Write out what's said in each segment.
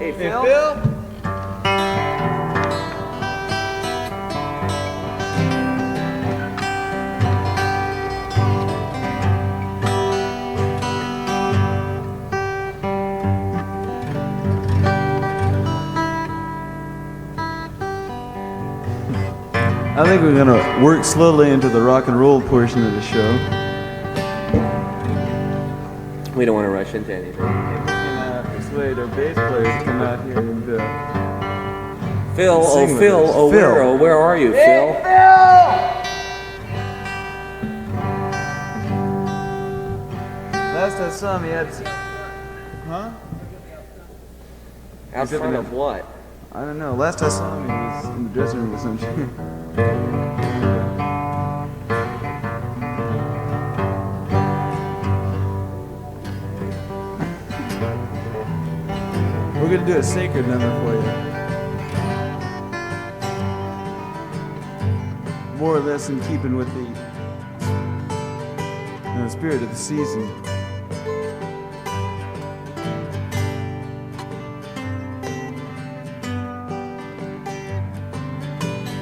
Hey, Phil? I think we're gonna work slowly into the rock and roll portion of the show. We don't want to rush into anything. And we can persuade our bass player to come out here and Phil, sing with Phil, us. where are you, Phil? Last I saw him, he had... Huh? Out front of what? I don't know. Last I saw him, he was in the dressing room or something. We're gonna do a sacred number for you. More or less in keeping with the spirit of the season.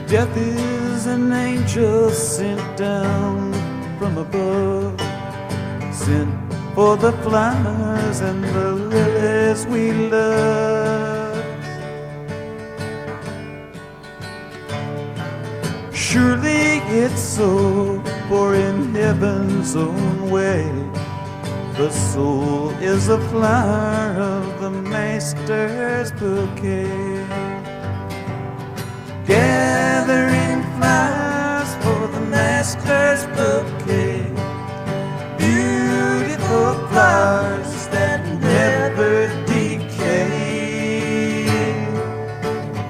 Death is an angel sent down from above, sent for the flowers and the lilies we love. Surely it's so, for in heaven's own way, the soul is a flower of the Master's bouquet. Gathering flowers for the Master's bouquet, beautiful flowers that never decay,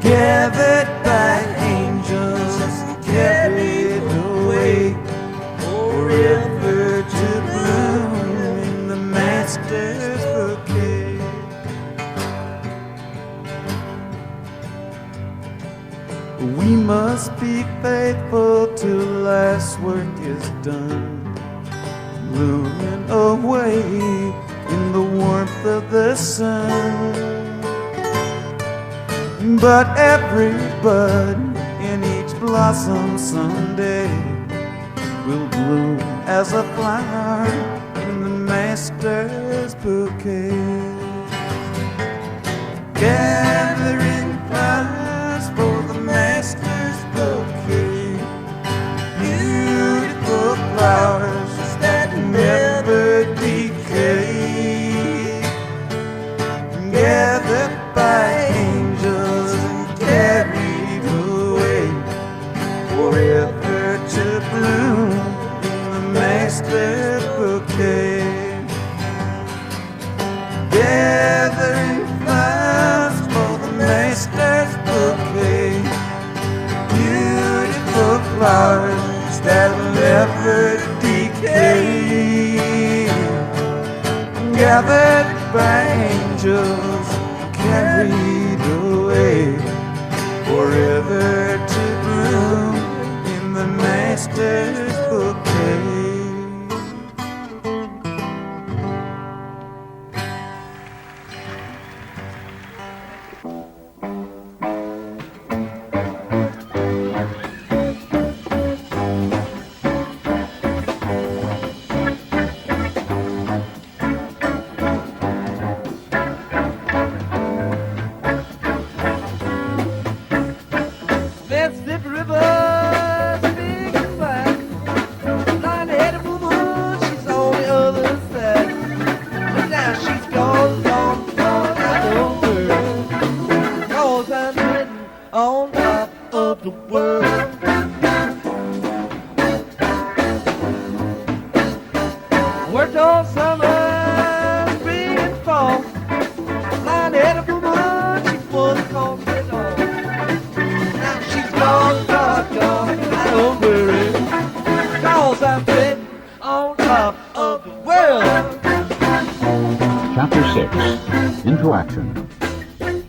gathered by angels and carried away, forever to bloom in the Master's bouquet. We must be faithful till last work is done, blooming away in the warmth of the sun. But every bud in each blossom someday will bloom as a flower in the Master's bouquet. Gathering flowers for the Master's bouquet, beautiful flowers that never decay, gathered by angels and carried away, forever to bloom in the Master's bouquet. Gathering flowers for the Master's bouquet, beautiful flowers that never decay, gathered by angels, carried away, forever to bloom in the Master's bouquet. Mississippi River, big and wide. Blonde-headed woman, she's on the other side. But now she's gone, gone, gone out over. 'Cause I'm sitting on top of the world. Worked all summer, spring and fall. Blonde-headed woman, she was gone it all. Now she's gone, gone, gone, I don't worry, 'cause I'm sitting on top of the world. Chapter 6, Into Action.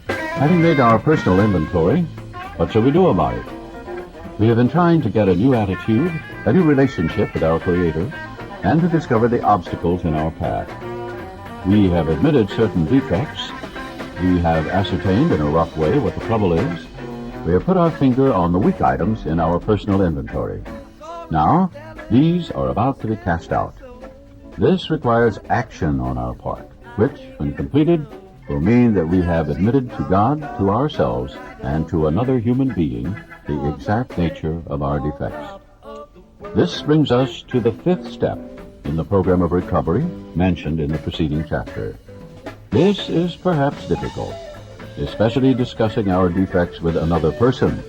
Having made our personal inventory, what shall we do about it? We have been trying to get a new attitude, a new relationship with our Creator, and to discover the obstacles in our path. We have admitted certain defects, we have ascertained in a rough way what the trouble is, we have put our finger on the weak items in our personal inventory. Now, these are about to be cast out. This requires action on our part, which, when completed, will mean that we have admitted to God, to ourselves, and to another human being the exact nature of our defects. This brings us to the fifth step in the program of recovery mentioned in the preceding chapter. This is perhaps difficult, especially discussing our defects with another person.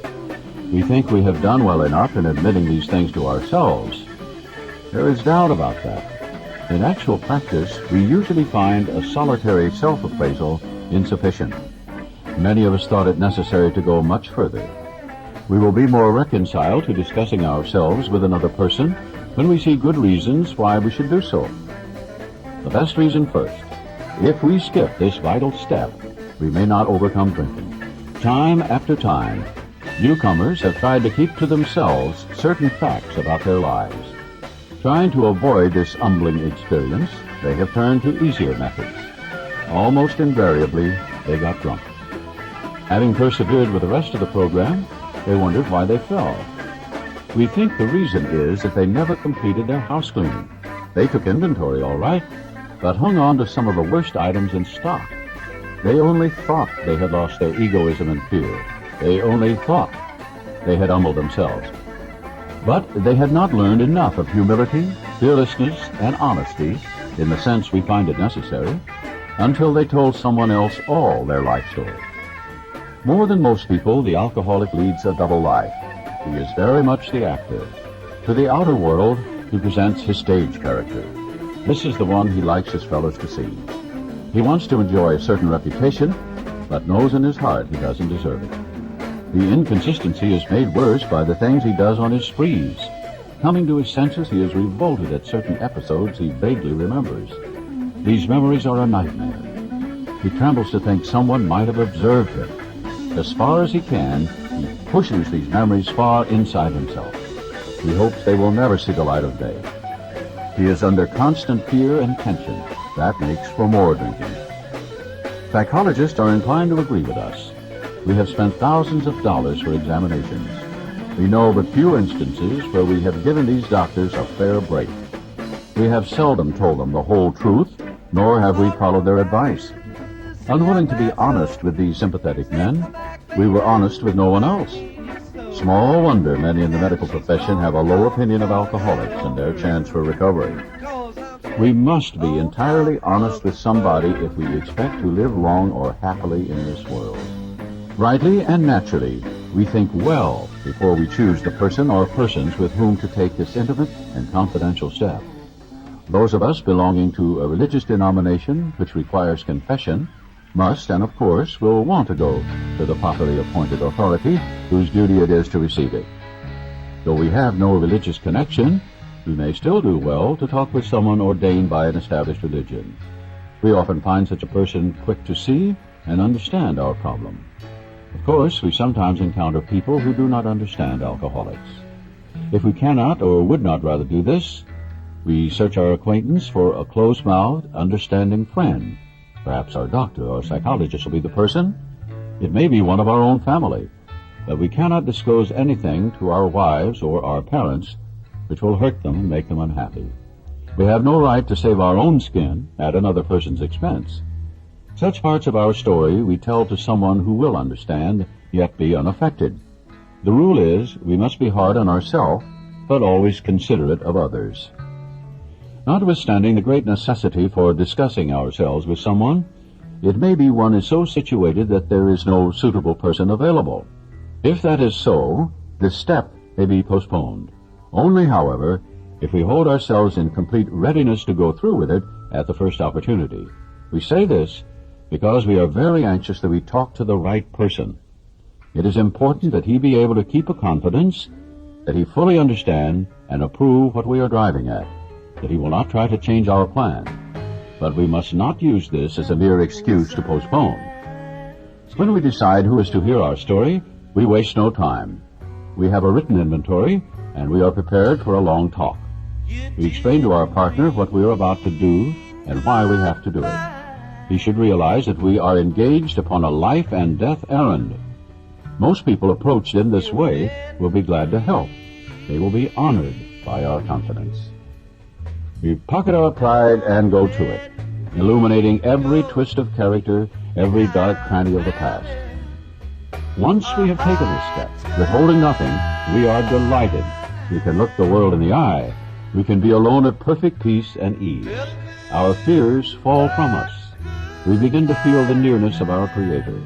We think we have done well enough in admitting these things to ourselves. There is doubt about that. In actual practice, we usually find a solitary self-appraisal insufficient. Many of us thought it necessary to go much further. We will be more reconciled to discussing ourselves with another person when we see good reasons why we should do so. The best reason first. If we skip this vital step, we may not overcome drinking. Time after time, newcomers have tried to keep to themselves certain facts about their lives. Trying to avoid this humbling experience, they have turned to easier methods. Almost invariably, they got drunk. Having persevered with the rest of the program, they wondered why they fell. We think the reason is that they never completed their house cleaning. They took inventory all right, but hung on to some of the worst items in stock. They only thought they had lost their egoism and fear. They only thought they had humbled themselves. But they had not learned enough of humility, fearlessness, and honesty, in the sense we find it necessary, until they told someone else all their life story. More than most people, the alcoholic leads a double life. He is very much the actor. To the outer world, he presents his stage character. This is the one he likes his fellows to see. He wants to enjoy a certain reputation, but knows in his heart he doesn't deserve it. The inconsistency is made worse by the things he does on his sprees. Coming to his senses, he is revolted at certain episodes he vaguely remembers. These memories are a nightmare. He trembles to think someone might have observed him. As far as he can, he pushes these memories far inside himself. He hopes they will never see the light of day. He is under constant fear and tension. That makes for more drinking. Psychologists are inclined to agree with us. We have spent thousands of dollars for examinations. We know but few instances where we have given these doctors a fair break. We have seldom told them the whole truth, nor have we followed their advice. Unwilling to be honest with these sympathetic men, we were honest with no one else. Small wonder many in the medical profession have a low opinion of alcoholics and their chance for recovery. We must be entirely honest with somebody if we expect to live long or happily in this world. Rightly and naturally, we think well before we choose the person or persons with whom to take this intimate and confidential step. Those of us belonging to a religious denomination which requires confession must, and of course, will want to go to the properly appointed authority whose duty it is to receive it. Though we have no religious connection, we may still do well to talk with someone ordained by an established religion. We often find such a person quick to see and understand our problem. Of course, we sometimes encounter people who do not understand alcoholics. If we cannot or would not rather do this, we search our acquaintance for a close-mouthed, understanding friend. Perhaps our doctor or psychologist will be the person. It may be one of our own family, but we cannot disclose anything to our wives or our parents which will hurt them and make them unhappy. We have no right to save our own skin at another person's expense. Such parts of our story we tell to someone who will understand, yet be unaffected. The rule is we must be hard on ourselves, but always considerate of others. Notwithstanding the great necessity for discussing ourselves with someone, it may be one is so situated that there is no suitable person available. If that is so, this step may be postponed. Only, however, if we hold ourselves in complete readiness to go through with it at the first opportunity. We say this because we are very anxious that we talk to the right person. It is important that he be able to keep a confidence, that he fully understand and approve what we are driving at, that he will not try to change our plan. But we must not use this as a mere excuse to postpone. When we decide who is to hear our story, we waste no time. We have a written inventory, and we are prepared for a long talk. We explain to our partner what we are about to do and why we have to do it. He should realize that we are engaged upon a life and death errand. Most people approached in this way will be glad to help. They will be honored by our confidence. We pocket our pride and go to it, illuminating every twist of character, every dark cranny of the past. Once we have taken this step, withholding nothing, we are delighted. We can look the world in the eye. We can be alone at perfect peace and ease. Our fears fall from us. We begin to feel the nearness of our Creator.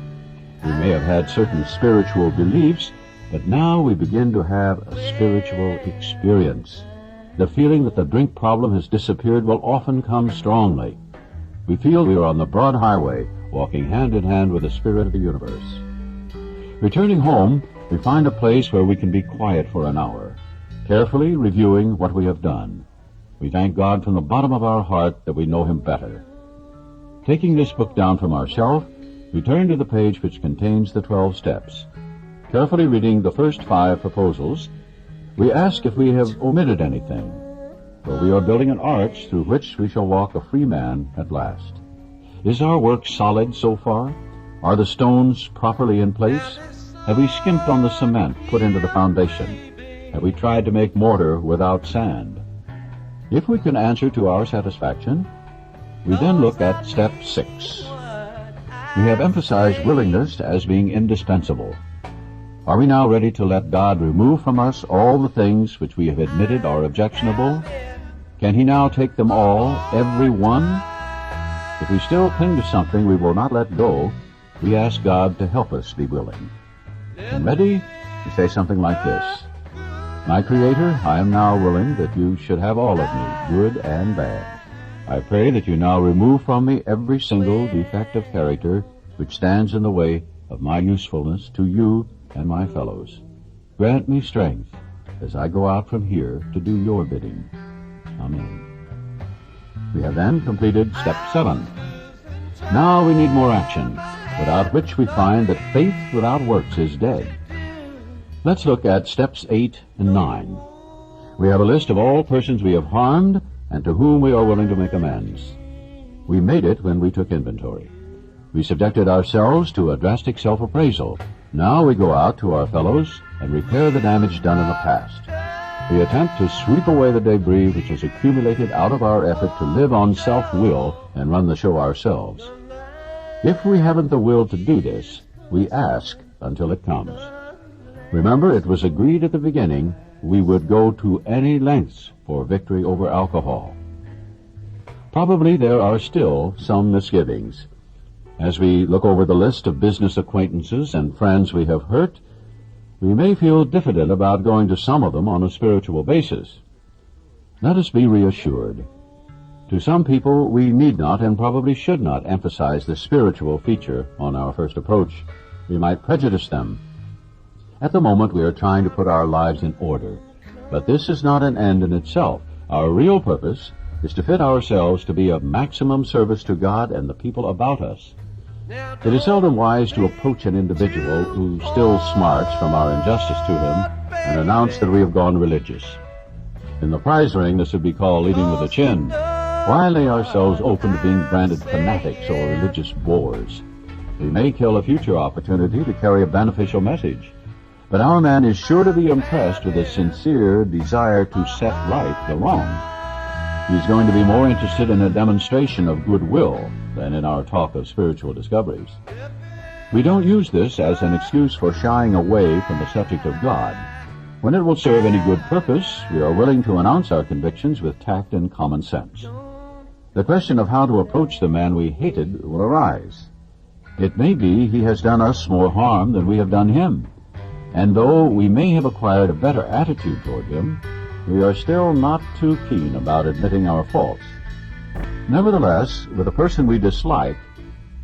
We may have had certain spiritual beliefs, but now we begin to have a spiritual experience. The feeling that the drink problem has disappeared will often come strongly. We feel we are on the broad highway, walking hand in hand with the Spirit of the universe. Returning home, we find a place where we can be quiet for an hour, carefully reviewing what we have done. We thank God from the bottom of our heart that we know Him better. Taking this book down from our shelf, we turn to the page which contains the 12 steps. Carefully reading the first 5 proposals, we ask if we have omitted anything, for we are building an arch through which we shall walk a free man at last. Is our work solid so far? Are the stones properly in place? Have we skimped on the cement put into the foundation? Have we tried to make mortar without sand? If we can answer to our satisfaction, we then look at step 6. We have emphasized willingness as being indispensable. Are we now ready to let God remove from us all the things which we have admitted are objectionable? Can He now take them all, every one? If we still cling to something we will not let go, we ask God to help us be willing. And ready? We say something like this: My Creator, I am now willing that you should have all of me, good and bad. I pray that you now remove from me every single defect of character which stands in the way of my usefulness to you and my fellows. Grant me strength as I go out from here to do your bidding. Amen. We have then completed step 7. Now we need more action, without which we find that faith without works is dead. Let's look at steps 8 and 9. We have a list of all persons we have harmed and to whom we are willing to make amends. We made it when we took inventory. We subjected ourselves to a drastic self-appraisal. Now we go out to our fellows and repair the damage done in the past. We attempt to sweep away the debris which has accumulated out of our effort to live on self-will and run the show ourselves. If we haven't the will to do this, we ask until it comes. Remember, it was agreed at the beginning we would go to any lengths for victory over alcohol. Probably there are still some misgivings. As we look over the list of business acquaintances and friends we have hurt, we may feel diffident about going to some of them on a spiritual basis. Let us be reassured. To some people, we need not and probably should not emphasize the spiritual feature on our first approach. We might prejudice them. At the moment, we are trying to put our lives in order. But this is not an end in itself. Our real purpose is to fit ourselves to be of maximum service to God and the people about us. It is seldom wise to approach an individual who still smarts from our injustice to him and announce that we have gone religious. In the prize ring, this would be called leading with a chin. Why lay ourselves open to being branded fanatics or religious bores? We may kill a future opportunity to carry a beneficial message. But our man is sure to be impressed with a sincere desire to set right the wrong. He's going to be more interested in a demonstration of goodwill than in our talk of spiritual discoveries. We don't use this as an excuse for shying away from the subject of God. When it will serve any good purpose, we are willing to announce our convictions with tact and common sense. The question of how to approach the man we hated will arise. It may be he has done us more harm than we have done him. And though we may have acquired a better attitude toward him, we are still not too keen about admitting our faults. Nevertheless, with a person we dislike,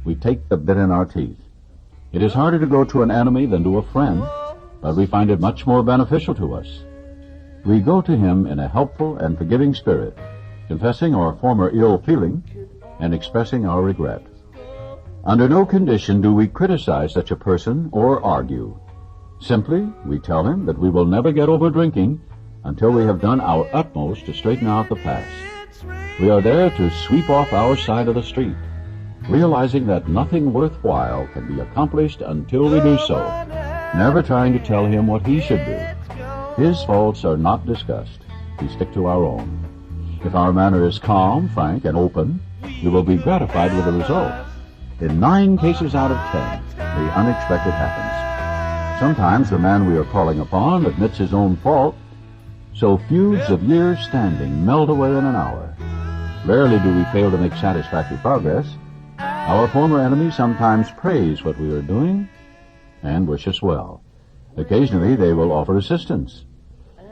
we take the bit in our teeth. It is harder to go to an enemy than to a friend, but we find it much more beneficial to us. We go to him in a helpful and forgiving spirit, confessing our former ill feeling and expressing our regret. Under no condition do we criticize such a person or argue. Simply, we tell him that we will never get over drinking until we have done our utmost to straighten out the past. We are there to sweep off our side of the street. realizing that nothing worthwhile can be accomplished until we do so, never trying to tell him what he should do. His faults are not discussed. We stick to our own. If our manner is calm, frank, and open, we will be gratified with the result. In 9 cases out of 10, the unexpected happens. Sometimes the man we are calling upon admits his own fault, so feuds of years standing melt away in an hour. Rarely do we fail to make satisfactory progress. Our former enemies sometimes praise what we are doing and wish us well. Occasionally they will offer assistance.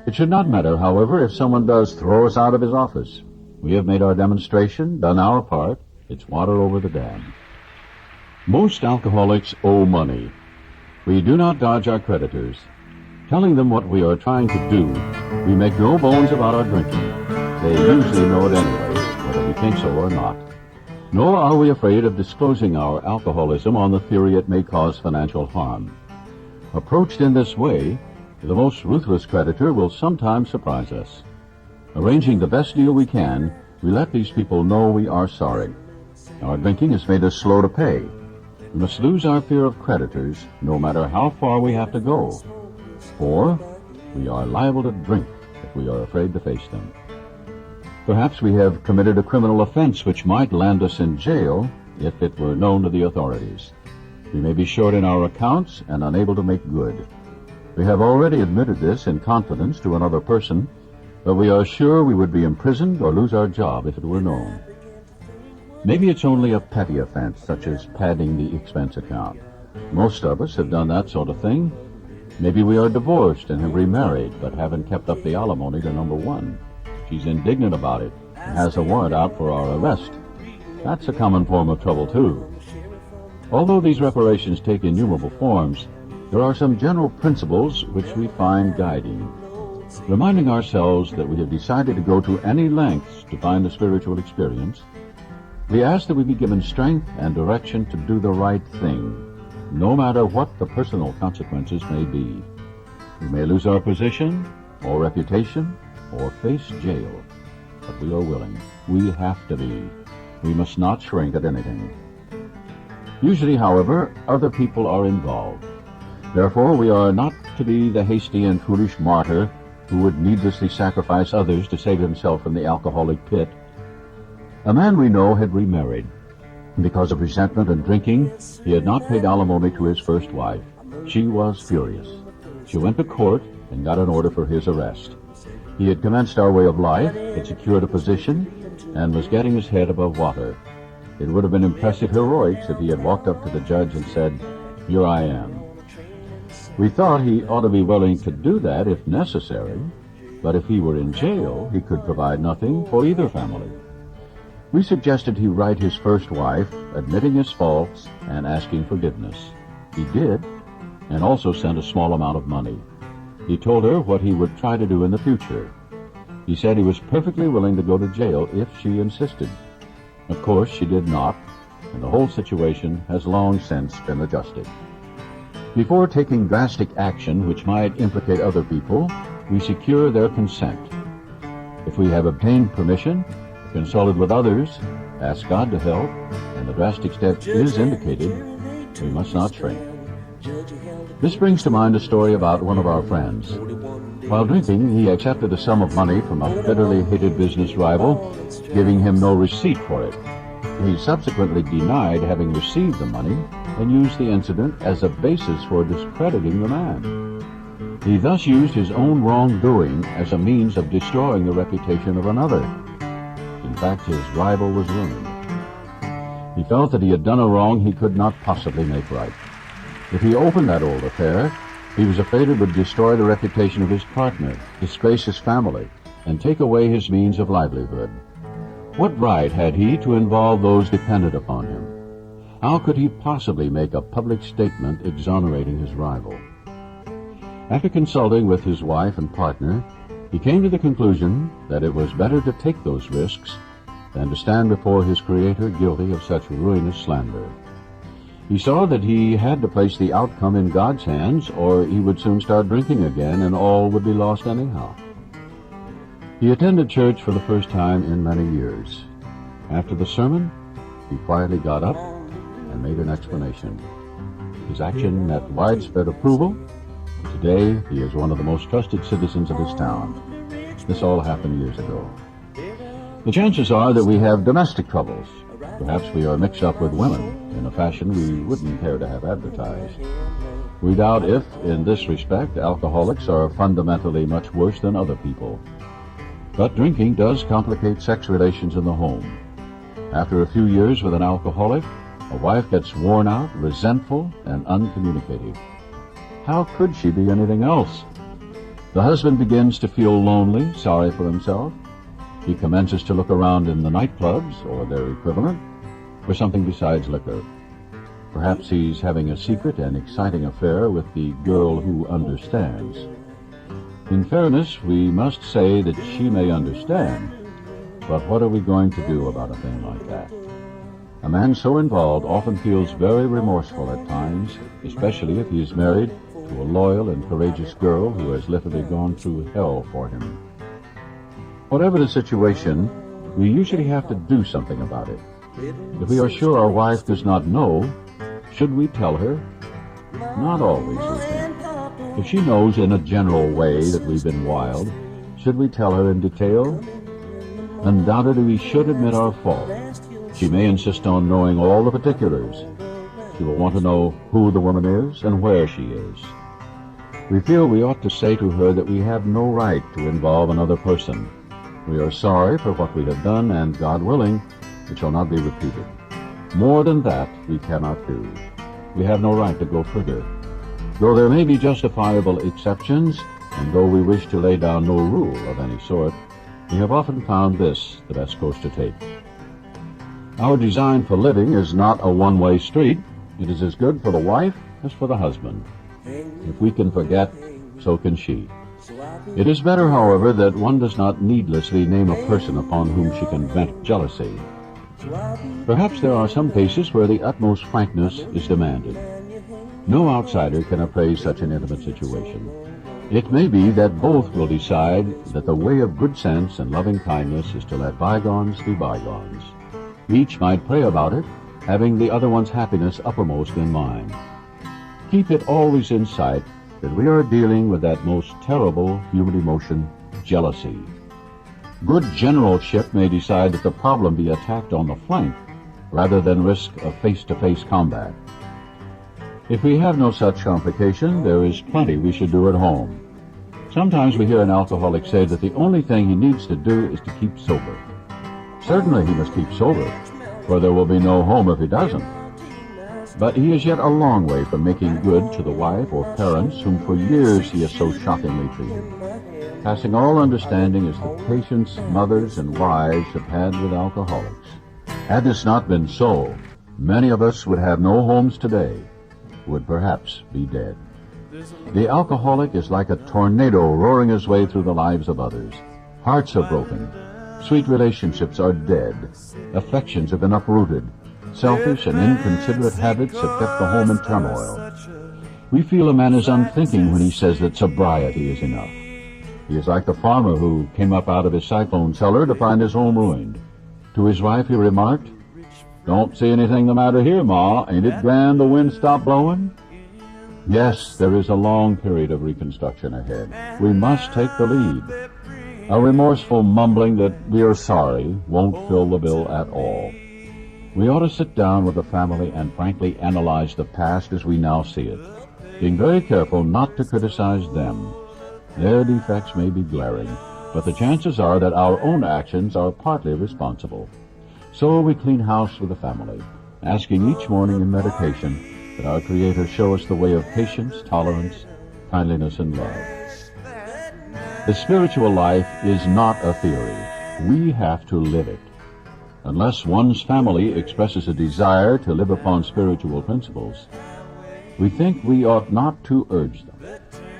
It should not matter, however, if someone does throw us out of his office. We have made our demonstration, done our part. It's water over the dam. Most alcoholics owe money. We do not dodge our creditors. Telling them what we are trying to do, we make no bones about our drinking. They usually know it anyway, whether we think so or not. Nor are we afraid of disclosing our alcoholism on the theory it may cause financial harm. Approached in this way, the most ruthless creditor will sometimes surprise us. Arranging the best deal we can, we let these people know we are sorry. Our drinking has made us slow to pay. We must lose our fear of creditors, no matter how far we have to go. Or we are liable to drink if we are afraid to face them. Perhaps we have committed a criminal offense which might land us in jail if it were known to the authorities. We may be short in our accounts and unable to make good. We have already admitted this in confidence to another person, but we are sure we would be imprisoned or lose our job if it were known. Maybe it's only a petty offense, such as padding the expense account. Most of us have done that sort of thing. Maybe we are divorced and have remarried, but haven't kept up the alimony to number 1. She's indignant about it and has a warrant out for our arrest. That's a common form of trouble, too. Although these reparations take innumerable forms, there are some general principles which we find guiding. Reminding ourselves that we have decided to go to any lengths to find a spiritual experience, we ask that we be given strength and direction to do the right thing, no matter what the personal consequences may be. We may lose our position or reputation or face jail, but we are willing. We have to be. We must not shrink at anything. Usually, however, other people are involved. Therefore, we are not to be the hasty and foolish martyr who would needlessly sacrifice others to save himself from the alcoholic pit. A man we know had remarried. Because of resentment and drinking, he had not paid alimony to his first wife. She was furious. She went to court and got an order for his arrest. He had commenced our way of life, had secured a position, and was getting his head above water. It would have been impressive heroics if he had walked up to the judge and said, "Here I am." We thought he ought to be willing to do that if necessary, but if he were in jail, he could provide nothing for either family. We suggested he write his first wife, admitting his faults and asking forgiveness. He did, and also sent a small amount of money. He told her what he would try to do in the future. He said he was perfectly willing to go to jail if she insisted. Of course, she did not, and the whole situation has long since been adjusted. Before taking drastic action which might implicate other people, we secure their consent. If we have obtained permission, consulted with others, asked God to help, and the drastic step is indicated, we must not shrink. This brings to mind a story about one of our friends. While drinking, he accepted a sum of money from a bitterly hated business rival, giving him no receipt for it. He subsequently denied having received the money and used the incident as a basis for discrediting the man. He thus used his own wrongdoing as a means of destroying the reputation of another. In fact, his rival was ruined. He felt that he had done a wrong he could not possibly make right. If he opened that old affair, he was afraid it would destroy the reputation of his partner, disgrace his family, and take away his means of livelihood. What right had he to involve those dependent upon him? How could he possibly make a public statement exonerating his rival? After consulting with his wife and partner, he came to the conclusion that it was better to take those risks than to stand before his Creator guilty of such ruinous slander. He saw that he had to place the outcome in God's hands, or he would soon start drinking again and all would be lost anyhow. He attended church for the first time in many years. After the sermon, he quietly got up and made an explanation. His action met widespread approval. Today, he is one of the most trusted citizens of his town. This all happened years ago. The chances are that we have domestic troubles. Perhaps we are mixed up with women in a fashion we wouldn't care to have advertised. We doubt if, in this respect, alcoholics are fundamentally much worse than other people. But drinking does complicate sex relations in the home. After a few years with an alcoholic, a wife gets worn out, resentful, and uncommunicative. How could she be anything else? The husband begins to feel lonely, sorry for himself. He commences to look around in the nightclubs, or their equivalent, for something besides liquor. Perhaps he's having a secret and exciting affair with the girl who understands. In fairness, we must say that she may understand, but what are we going to do about a thing like that? A man so involved often feels very remorseful at times, especially if he is married to a loyal and courageous girl who has literally gone through hell for him. Whatever the situation, we usually have to do something about it. If we are sure our wife does not know, should we tell her? Not always, we think. If she knows in a general way that we've been wild, should we tell her in detail? Undoubtedly, we should admit our fault. She may insist on knowing all the particulars. She will want to know who the woman is and where she is. We feel we ought to say to her that we have no right to involve another person. We are sorry for what we have done, and God willing, it shall not be repeated. More than that, we cannot do. We have no right to go further. Though there may be justifiable exceptions, and though we wish to lay down no rule of any sort, we have often found this the best course to take. Our design for living is not a one-way street. It is as good for the wife as for the husband. If we can forget, so can she. It is better, however, that one does not needlessly name a person upon whom she can vent jealousy. Perhaps there are some cases where the utmost frankness is demanded. No outsider can appraise such an intimate situation. It may be that both will decide that the way of good sense and loving kindness is to let bygones be bygones. Each might pray about it, having the other one's happiness uppermost in mind. Keep it always in sight that we are dealing with that most terrible human emotion, jealousy. Good generalship may decide that the problem be attacked on the flank rather than risk a face-to-face combat. If we have no such complication, there is plenty we should do at home. Sometimes we hear an alcoholic say that the only thing he needs to do is to keep sober. Certainly he must keep sober, for there will be no home if he doesn't. But he is yet a long way from making good to the wife or parents whom for years he has so shockingly treated. Passing all understanding is the patience mothers and wives have had with alcoholics. Had this not been so, many of us would have no homes today, would perhaps be dead. The alcoholic is like a tornado roaring his way through the lives of others. Hearts are broken. Sweet relationships are dead. Affections have been uprooted. Selfish and inconsiderate habits have kept the home in turmoil. We feel a man is unthinking when he says that sobriety is enough. He is like the farmer who came up out of his cyclone cellar to find his home ruined. To his wife he remarked, "Don't see anything the matter here, Ma. Ain't it grand the wind stopped blowing?" Yes, there is a long period of reconstruction ahead. We must take the lead. A remorseful mumbling that we are sorry won't fill the bill at all. We ought to sit down with the family and frankly analyze the past as we now see it, being very careful not to criticize them. Their defects may be glaring, but the chances are that our own actions are partly responsible. So we clean house with the family, asking each morning in meditation that our Creator show us the way of patience, tolerance, kindliness, and love. The spiritual life is not a theory. We have to live it. Unless one's family expresses a desire to live upon spiritual principles, we think we ought not to urge them.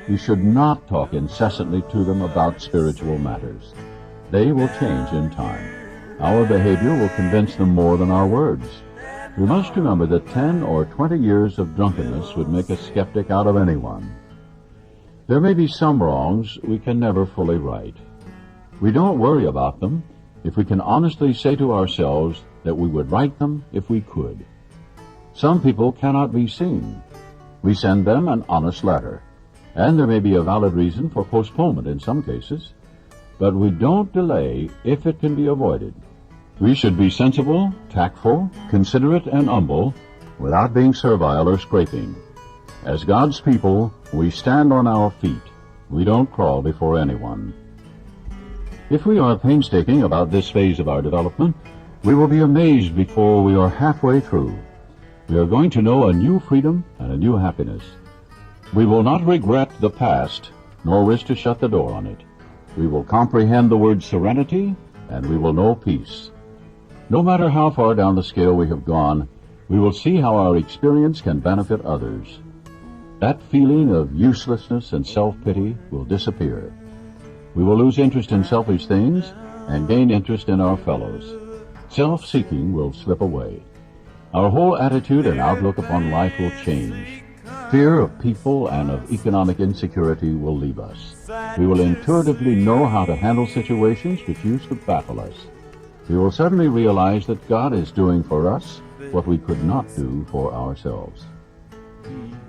We should not talk incessantly to them about spiritual matters. They will change in time. Our behavior will convince them more than our words. We must remember that 10 or 20 years of drunkenness would make a skeptic out of anyone. There may be some wrongs we can never fully right. We don't worry about them if we can honestly say to ourselves that we would write them if we could. Some people cannot be seen. We send them an honest letter, and there may be a valid reason for postponement in some cases, but we don't delay if it can be avoided. We should be sensible, tactful, considerate, and humble without being servile or scraping. As God's people, we stand on our feet. We don't crawl before anyone. If we are painstaking about this phase of our development, we will be amazed before we are halfway through. We are going to know a new freedom and a new happiness. We will not regret the past, nor wish to shut the door on it. We will comprehend the word serenity, and we will know peace. No matter how far down the scale we have gone, we will see how our experience can benefit others. That feeling of uselessness and self-pity will disappear. We will lose interest in selfish things and gain interest in our fellows. Self-seeking will slip away. Our whole attitude and outlook upon life will change. Fear of people and of economic insecurity will leave us. We will intuitively know how to handle situations which used to baffle us. We will suddenly realize that God is doing for us what we could not do for ourselves.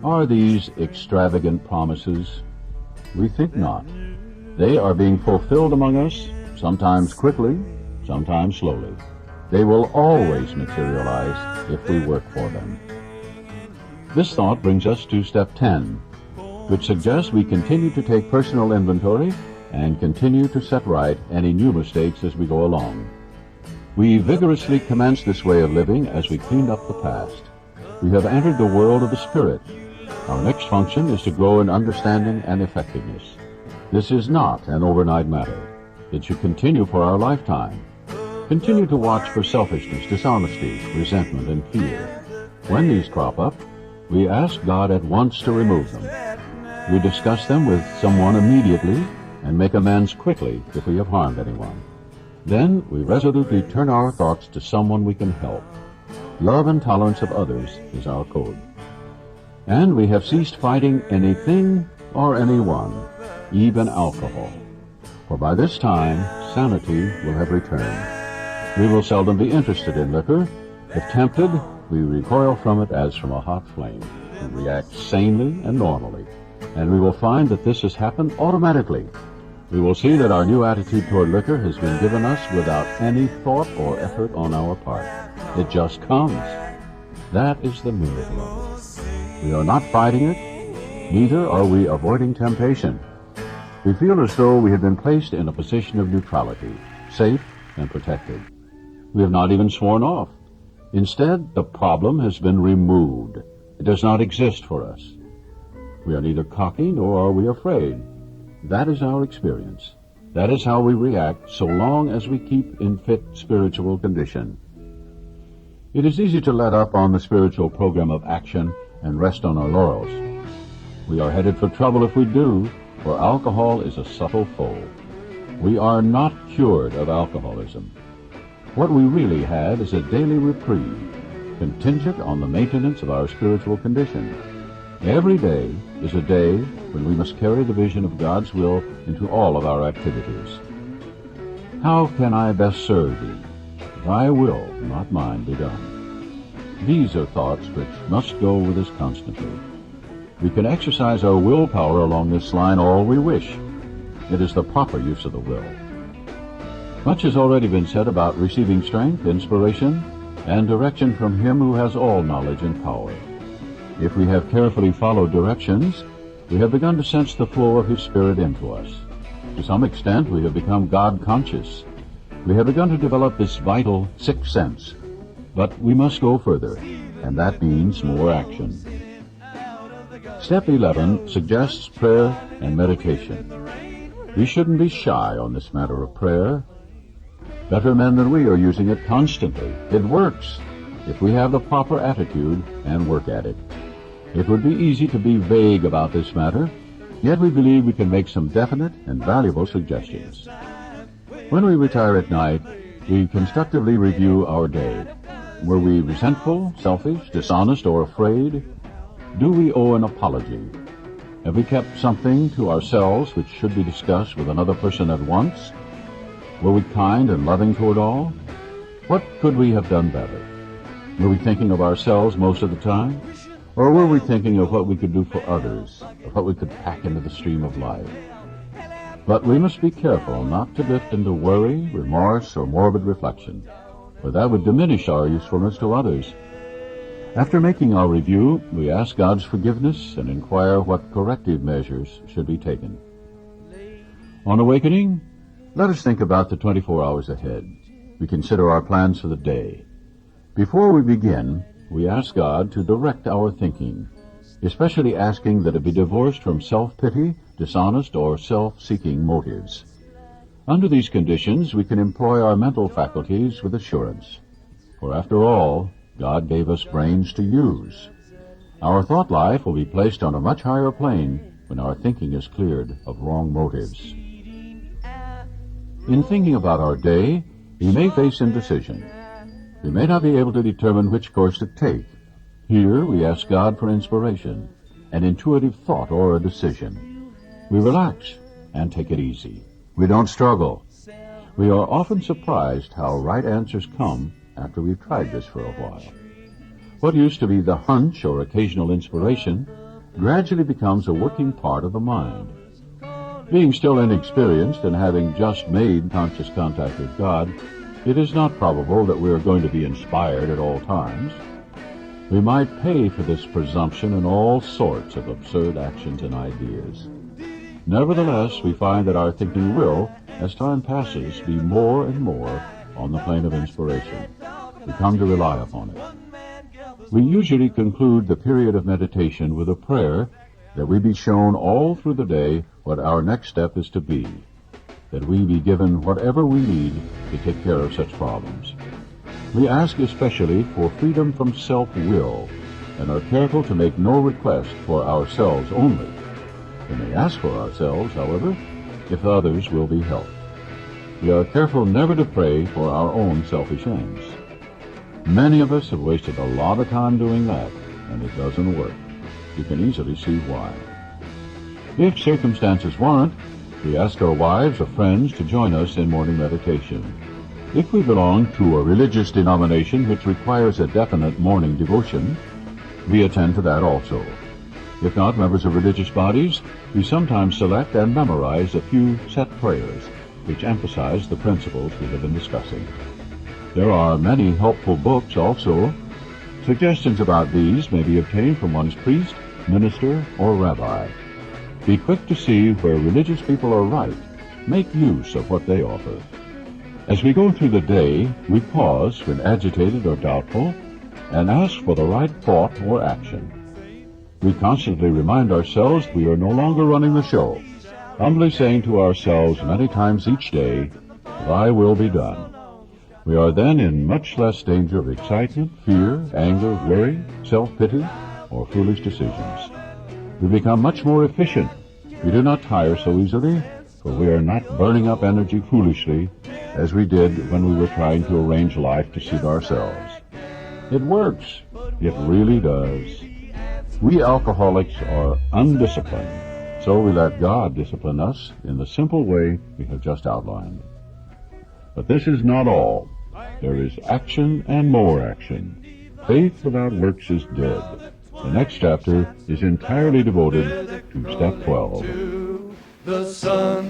Are these extravagant promises? We think not. They are being fulfilled among us, sometimes quickly, sometimes slowly. They will always materialize if we work for them. This thought brings us to step 10, which suggests we continue to take personal inventory and continue to set right any new mistakes as we go along. We vigorously commenced this way of living as we cleaned up the past. We have entered the world of the Spirit. Our next function is to grow in understanding and effectiveness. This is not an overnight matter. It should continue for our lifetime. Continue to watch for selfishness, dishonesty, resentment, and fear. When these crop up, we ask God at once to remove them. We discuss them with someone immediately and make amends quickly if we have harmed anyone. Then we resolutely turn our thoughts to someone we can help. Love and tolerance of others is our code. And we have ceased fighting anything or anyone, even alcohol. For by this time, sanity will have returned. We will seldom be interested in liquor. If tempted, we recoil from it as from a hot flame. We react sanely and normally, and we will find that this has happened automatically. We will see that our new attitude toward liquor has been given us without any thought or effort on our part. It just comes. That is the miracle of it. We are not fighting it, neither are we avoiding temptation. We feel as though we had been placed in a position of neutrality, safe and protected. We have not even sworn off. Instead, the problem has been removed. It does not exist for us. We are neither cocky nor are we afraid. That is our experience. That is how we react so long as we keep in fit spiritual condition. It is easy to let up on the spiritual program of action and rest on our laurels. We are headed for trouble if we do, for alcohol is a subtle foe. We are not cured of alcoholism. What we really have is a daily reprieve, contingent on the maintenance of our spiritual condition. Every day is a day when we must carry the vision of God's will into all of our activities. How can I best serve Thee? Thy will, not mine, be done. These are thoughts which must go with us constantly. We can exercise our willpower along this line all we wish. It is the proper use of the will. Much has already been said about receiving strength, inspiration, and direction from Him who has all knowledge and power. If we have carefully followed directions, we have begun to sense the flow of His Spirit into us. To some extent, we have become God-conscious. We have begun to develop this vital sixth sense. But we must go further, and that means more action. Step 11 suggests prayer and meditation. We shouldn't be shy on this matter of prayer. Better men than we are using it constantly. It works if we have the proper attitude and work at it. It would be easy to be vague about this matter, yet we believe we can make some definite and valuable suggestions. When we retire at night, we constructively review our day. Were we resentful, selfish, dishonest, or afraid? Do we owe an apology? Have we kept something to ourselves which should be discussed with another person at once? Were we kind and loving toward all? What could we have done better? Were we thinking of ourselves most of the time? Or were we thinking of what we could do for others, of what we could pack into the stream of life? But we must be careful not to drift into worry, remorse, or morbid reflection, for that would diminish our usefulness to others. After making our review, we ask God's forgiveness and inquire what corrective measures should be taken. On awakening, let us think about the 24 hours ahead. We consider our plans for the day. Before we begin, we ask God to direct our thinking, especially asking that it be divorced from self-pity, dishonest, or self-seeking motives. Under these conditions, we can employ our mental faculties with assurance. For after all, God gave us brains to use. Our thought life will be placed on a much higher plane when our thinking is cleared of wrong motives. In thinking about our day, we may face indecision. We may not be able to determine which course to take. Here we ask God for inspiration, an intuitive thought or a decision. We relax and take it easy. We don't struggle. We are often surprised how right answers come after we've tried this for a while. What used to be the hunch or occasional inspiration gradually becomes a working part of the mind. Being still inexperienced and having just made conscious contact with God, it is not probable that we are going to be inspired at all times. We might pay for this presumption in all sorts of absurd actions and ideas. Nevertheless, we find that our thinking will, as time passes, be more and more on the plane of inspiration. We come to rely upon it. We usually conclude the period of meditation with a prayer that we be shown all through the day what our next step is to be, that we be given whatever we need to take care of such problems. We ask especially for freedom from self-will and are careful to make no request for ourselves only. We may ask for ourselves, however, if others will be helped. We are careful never to pray for our own selfish ends. Many of us have wasted a lot of time doing that, and it doesn't work. You can easily see why. If circumstances warrant, we ask our wives or friends to join us in morning meditation. If we belong to a religious denomination which requires a definite morning devotion, we attend to that also. If not members of religious bodies, we sometimes select and memorize a few set prayers which emphasize the principles we have been discussing. There are many helpful books also. Suggestions about these may be obtained from one's priest, minister, or rabbi. Be quick to see where religious people are right. Make use of what they offer. As we go through the day, we pause when agitated or doubtful and ask for the right thought or action. We constantly remind ourselves we are no longer running the show, humbly saying to ourselves many times each day, "Thy will be done." We are then in much less danger of excitement, fear, anger, worry, self-pity, or foolish decisions. We become much more efficient. We do not tire so easily, for we are not burning up energy foolishly as we did when we were trying to arrange life to suit ourselves. It works. It really does. We alcoholics are undisciplined, so we let God discipline us in the simple way we have just outlined. But this is not all. There is action and more action. Faith without works is dead. The next chapter is entirely devoted to step 12. The sun,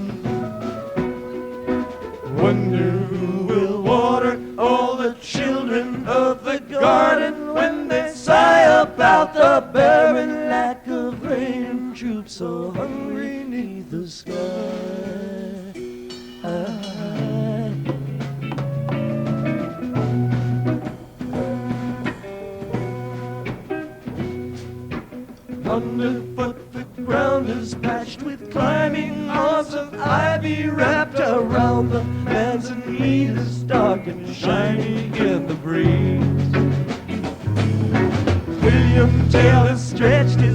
when you will water all the children of the garden, when they sigh about the barren lack of rain, troops so hungry neath the sky. Underfoot the ground is patched with climbing moss of ivy wrapped around the manzanite is dark and shiny in the breeze. William Taylor stretched his